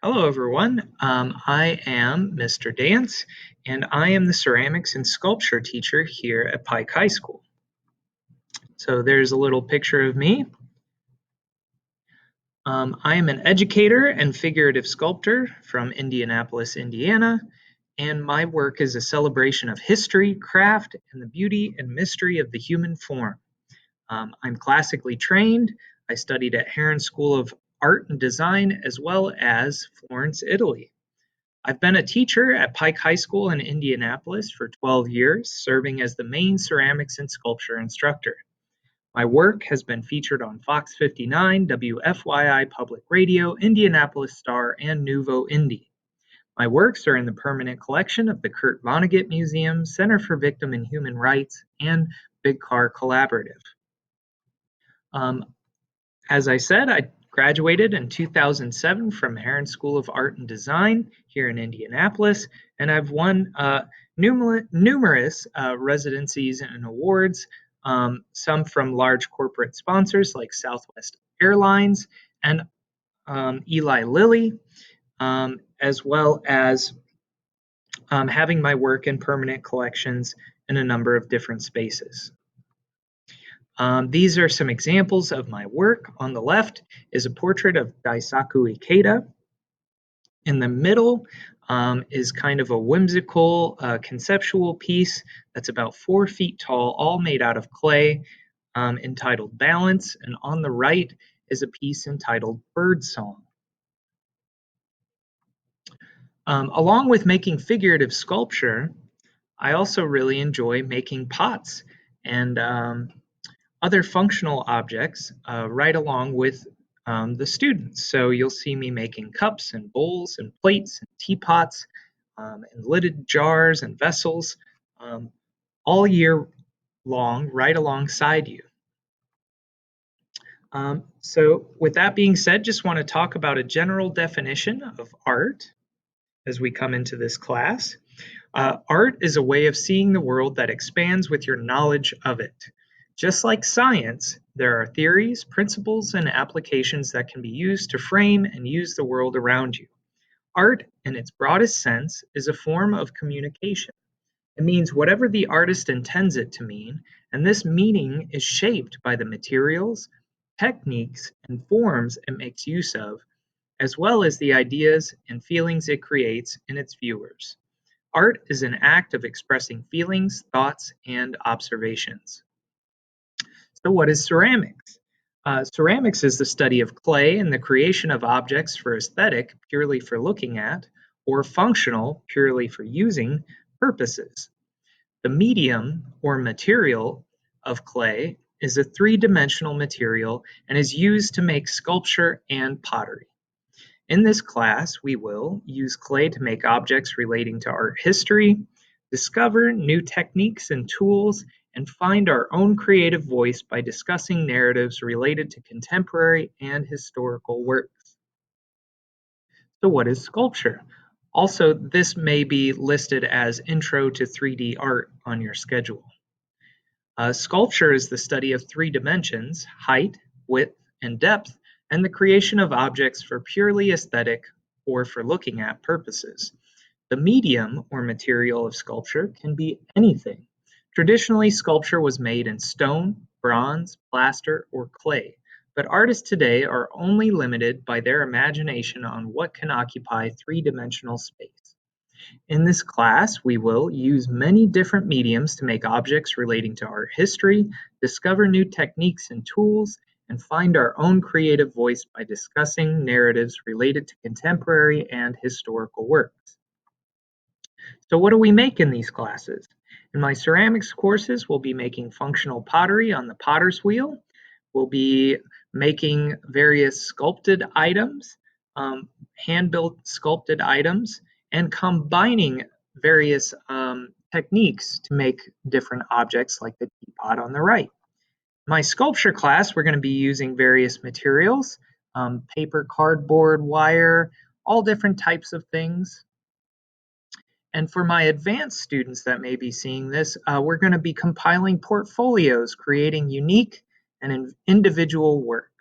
Hello, everyone. I am Mr. Dance, and I am the ceramics and sculpture teacher here at Pike High School. So there's a little picture of me. I am an educator and figurative sculptor from Indianapolis, Indiana, and my work is a celebration of history, craft, and the beauty and mystery of the human form. I'm classically trained. I studied at Heron School of Art and Design as well as Florence, Italy. I've been a teacher at Pike High School in Indianapolis for 12 years, serving as the main ceramics and sculpture instructor. My work has been featured on Fox 59, WFYI Public Radio, Indianapolis Star, and Nuvo Indy. My works are in the permanent collection of the Kurt Vonnegut Museum, Center for Victim and Human Rights, and Big Car Collaborative. Um, As I said, I graduated in 2007 from Heron School of Art and Design here in Indianapolis, and I've won numerous residencies and awards, some from large corporate sponsors like Southwest Airlines and Eli Lilly, as well as having my work in permanent collections in a number of different spaces. These are some examples of my work. On the left is a portrait of Daisaku Ikeda. In the middle is kind of a whimsical conceptual piece that's about 4 feet tall, all made out of clay, entitled Balance. And on the right is a piece entitled Bird Song. Along with making figurative sculpture, I also really enjoy making pots and other functional objects right along with the students. So you'll see me making cups and bowls and plates and teapots and lidded jars and vessels all year long right alongside you. So with that being said, just want to talk about a general definition of art as we come into this class. Art is a way of seeing the world that expands with your knowledge of it. Just like science, there are theories, principles, and applications that can be used to frame and use the world around you. Art, in its broadest sense, is a form of communication. It means whatever the artist intends it to mean, and this meaning is shaped by the materials, techniques, and forms it makes use of, as well as the ideas and feelings it creates in its viewers. Art is an act of expressing feelings, thoughts, and observations. So what is ceramics? Ceramics is the study of clay and the creation of objects for aesthetic, purely for looking at, or functional, purely for using, purposes. The medium or material of clay is a three-dimensional material and is used to make sculpture and pottery. In this class, we will use clay to make objects relating to art history, discover new techniques and tools, and find our own creative voice by discussing narratives related to contemporary and historical works. So what is sculpture? Also, this may be listed as Intro to 3D Art on your schedule. Sculpture is the study of 3 dimensions, height, width, and depth, and the creation of objects for purely aesthetic or for looking at purposes. The medium or material of sculpture can be anything. Traditionally, sculpture was made in stone, bronze, plaster, or clay, but artists today are only limited by their imagination on what can occupy 3-dimensional space. In this class, we will use many different mediums to make objects relating to art history, discover new techniques and tools, and find our own creative voice by discussing narratives related to contemporary and historical works. So what do we make in these classes? In my ceramics courses, we'll be making functional pottery on the potter's wheel. We'll be making various sculpted items, hand-built sculpted items, and combining various techniques to make different objects like the teapot on the right. My sculpture class, we're going to be using various materials, paper, cardboard, wire, all different types of things. And for my advanced students that may be seeing this, we're going to be compiling portfolios, creating unique and individual work.